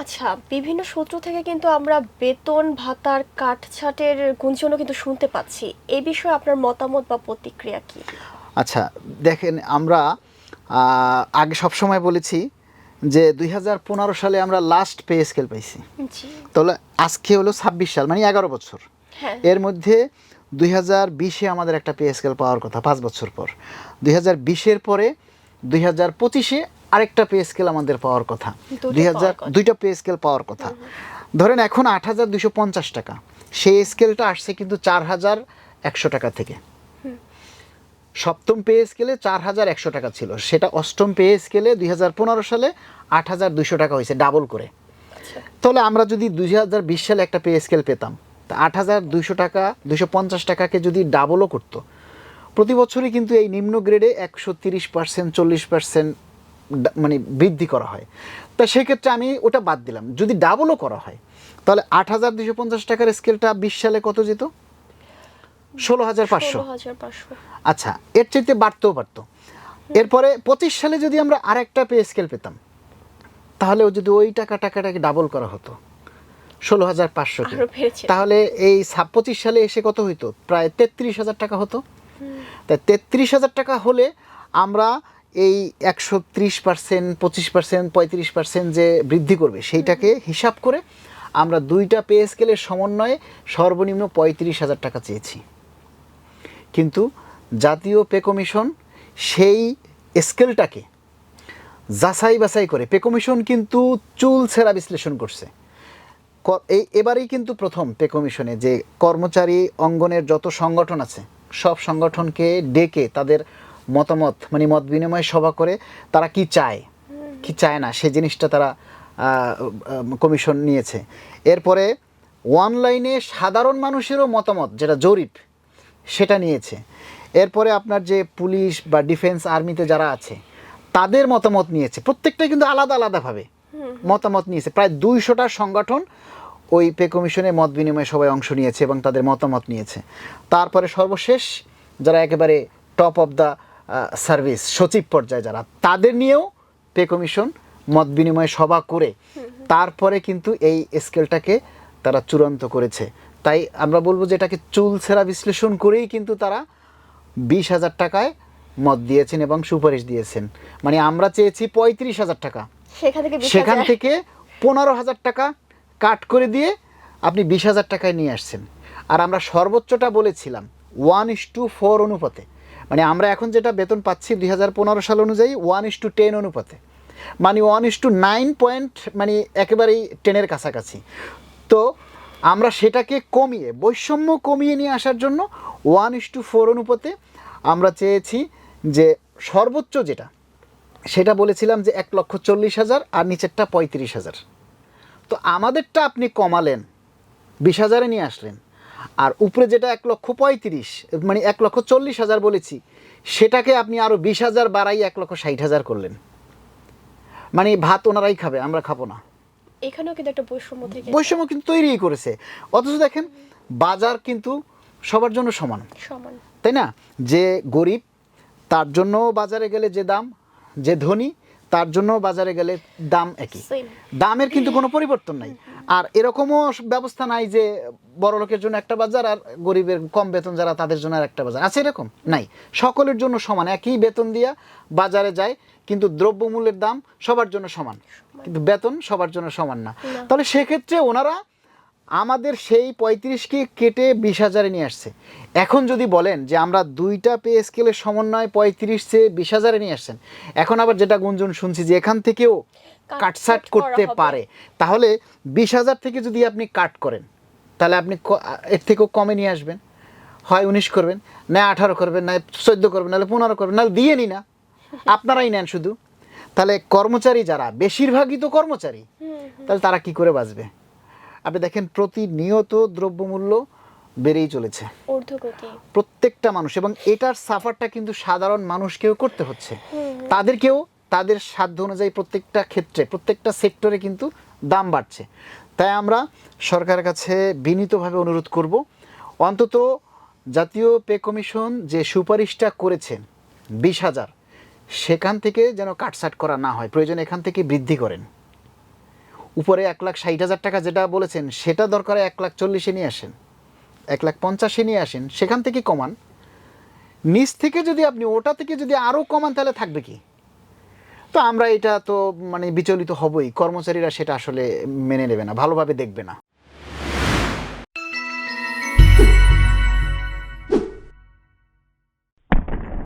আচ্ছা, বিভিন্ন সূত্র থেকে কিন্তু আমরা বেতন ভাতার কাটছাঁটের গুঞ্জনও কিন্তু শুনতে পাচ্ছি। এই বিষয়ে আপনার মতামত বা প্রতিক্রিয়া কি? আচ্ছা, দেখেন আমরা আগে সবসময় বলেছি যে ২০১৫ সালে আমরা লাস্ট পে স্কেল পাইছি। জি। তাহলে আজকে হলো ২৬ সাল, মানে ১১ বছর। হ্যাঁ। এর মধ্যে ২০২০-এ আমাদের একটা পে স্কেল পাওয়ার কথা ৫ বছর পর। ২০২০-এর পরে ২০২৫-এ আরেকটা পে স্কেল আমাদের পাওয়ার কথা। দুইটা পে স্কেল পাওয়ার কথা। ধরেন এখন ৮,২৫০ টাকা, সেই স্কেলটা আসছে কিন্তু ৪,১০০ টাকা থেকে। সপ্তম পে স্কেলে ৪,১০০ টাকা ছিল, সেটা অষ্টম পে স্কেলে ২০১৫ সালে ৮,২০০ টাকা হয়েছে, ডাবল করে। তাহলে আমরা যদি ২০২০ সালে একটা পে স্কেল পেতাম, তা ৮,২০০ টাকা ২৫০ টাকাকে যদি ডাবলও করতো, প্রতি বছরই কিন্তু এই নিম্ন গ্রেডে ১৩০%, ৪০% মানে বৃদ্ধি করা হয়। তা সেক্ষেত্রে আমি ওটা বাদ দিলাম, যদি ডাবলও করা হয় তাহলে ৮,২৫০ টাকার স্কেলটা ২০ সালে কত যেত? ১৬,৫০০। ১৬,৫০০। আচ্ছা, এর চাইতে বাড়তেও পারতো। এরপরে ২৫ সালে যদি আমরা আরেকটা পে স্কেল পেতাম, তাহলে যদি ওই টাকাটাকে ডাবল করা হতো ১৬,৫০০কে, আরো বেড়েছে। তাহলে এই ২৫ সালে এসে কত হইতো? প্রায় ৩৩,০০০ টাকা হতো। তাই ৩৩,০০০ টাকা হলে আমরা এই ১৩০%, ২৫%, ৩৫% যে বৃদ্ধি করবে সেইটাকে হিসাব করে আমরা দুইটা পে স্কেলের সমন্বয়ে সর্বনিম্ন ৩৫,০০০ টাকা চেয়েছি। কিন্তু জাতীয় পে কমিশন সেই স্কেলটাকে যাচাই বাছাই করে, পে কমিশন কিন্তু চুলছেরা বিশ্লেষণ করছে। এবারেই কিন্তু প্রথম পে কমিশনে যে কর্মচারী অঙ্গনের যত সংগঠন আছে সব সংগঠনকে ডেকে তাদের মতামত, মানে মত বিনিময় সভা করে তারা কি চায় কি চায় না সেই জিনিসটা তারা কমিশন নিয়েছে। এরপরে অনলাইনে সাধারণ মানুষেরও মতামত, যেটা জরিপ, সেটা নিয়েছে। এরপরে আপনার যে পুলিশ বা ডিফেন্স আর্মিতে যারা আছে তাদের মতামত নিয়েছে। প্রত্যেকটাই কিন্তু আলাদা আলাদাভাবে মতামত নিয়েছে। প্রায় ২০০টা সংগঠন ওই পে কমিশনে মত বিনিময় সবাই অংশ নিয়েছে এবং তাদের মতামত নিয়েছে। তারপরে সর্বশেষ যারা একেবারে টপ অফ দ্য সার্ভিস, সচিব পর্যায়ে যারা, তাদের নিয়েও পে কমিশন মত বিনিময় সভা করে তারপরে কিন্তু এই স্কেলটাকে তারা চূড়ান্ত করেছে। তাই আমরা বলবো যে এটাকে চুলছেরা বিশ্লেষণ করেই কিন্তু তারা ২০,০০০ টাকায় মত দিয়েছেন এবং সুপারিশ দিয়েছেন। মানে আমরা চেয়েছি ৩৫,০০০ টাকা, সেখান থেকে ১৫,০০০ টাকা কাট করে দিয়ে আপনি ২০,০০০ টাকায় নিয়ে আসছেন। আর আমরা সর্বোচ্চটা বলেছিলাম 1:4 অনুপাতে। মানে আমরা এখন যেটা বেতন পাচ্ছি ২০১৫ সাল অনুযায়ী 1:10 অনুপাতে, মানে 1:9 পয়েন্ট, মানে একেবারেই 10-এর কাছাকাছি। তো আমরা সেটাকে কমিয়ে, বৈষম্য কমিয়ে নিয়ে আসার জন্য 1:4 অনুপাতে আমরা চেয়েছি যে সর্বোচ্চ যেটা, সেটা বলেছিলাম যে ১,৪০,০০০ আর নিচেরটা ৩৫,০০০। তো আমাদেরটা আপনি কমালেন, ২০,০০০-এ নিয়ে আসলেন। আর উপরে যেটা ১,৩৫,০০০, মানে ১,৪০,০০০ বলেছি, সেটাকে আপনি আরও ২০,০০০ বাড়াই ১,৬০,০০০ করলেন। মানে ভাত ওনারাই খাবে, আমরা খাবো না। এখানেও কিন্তু একটা বৈষম্য থেকে বৈষম্য কিন্তু তৈরিই করেছে। অথচ দেখেন বাজার কিন্তু সবার জন্য সমান, তাই না? যে গরিব তার জন্য বাজারে গেলে যে দাম, যে ধনী তার জন্য বাজারে গেলে দাম একই, দামের কিন্তু কোনো পরিবর্তন নাই। আর এরকমও ব্যবস্থা নাই যে বড় লোকের জন্য একটা বাজার আর গরিবের কম বেতন যারা তাদের জন্য আর একটা বাজার আছে, এরকম নাই। সকলের জন্য সমান, একই বেতন দিয়া বাজারে যায়, কিন্তু দ্রব্যমূল্যের দাম সবার জন্য সমান, কিন্তু বেতন সবার জন্য সমান না। তাহলে সেক্ষেত্রে ওনারা আমাদের সেই ৩৫কে কেটে ২০,০০০-এ নিয়ে আসছে। এখন যদি বলেন যে আমরা দুইটা পে স্কেলের সমন্বয় ৩৫ চেয়ে ২০,০০০-এ নিয়ে আসছেন, এখন আবার যেটা গুঞ্জন শুনছি যে এখান থেকেও কাটছাট করতে পারে, তাহলে ২০,০০০ থেকে যদি আপনি কাট করেন তাহলে আপনি এর থেকেও কমে নিয়ে আসবেন। হয় ১৯ করবেন, না ১৮ করবেন, না ১৪ করবেন, নাহলে ১৫ করবেন, নাহলে দিয়ে নি না, আপনারাই নেন শুধু। তাহলে কর্মচারী যারা, বেশিরভাগই তো কর্মচারী, তাহলে তারা কি করে বাঁচবে? আপনি দেখেন প্রতিনিয়ত দ্রব্যমূল্য বেড়েই চলেছে, প্রত্যেকটা মানুষ, এবং এটার সাফারটা কিন্তু সাধারণ মানুষকেও করতে হচ্ছে। তাদেরকেও তাদের সাধ্য অনুযায়ী প্রত্যেকটা ক্ষেত্রে, প্রত্যেকটা সেক্টরে কিন্তু দাম বাড়ছে। তাই আমরা সরকারের কাছে বিনীতভাবে অনুরোধ করব, অন্তত জাতীয় পে কমিশন যে সুপারিশটা করেছেন ২০,০০০, সেখান থেকে যেন কাটছাট করা না হয়, প্রয়োজন এখান থেকে বৃদ্ধি করেন। উপরে 1,60,000 টাকা যেটা বলেছেন সেটা দরকার 1,40,000-এ নিয়ে আসেন, 1,50,000-এ নিয়ে আসেন, সেখান থেকে কমান। নিচ থেকে যদি আপনি ওটা থেকে যদি আরও কমান তাহলে থাকবে কি? তো আমরা এটা তো মানে বিচলিত হবই, কর্মচারীরা সেটা আসলে মেনে নেবে না, ভালোভাবে দেখবে না।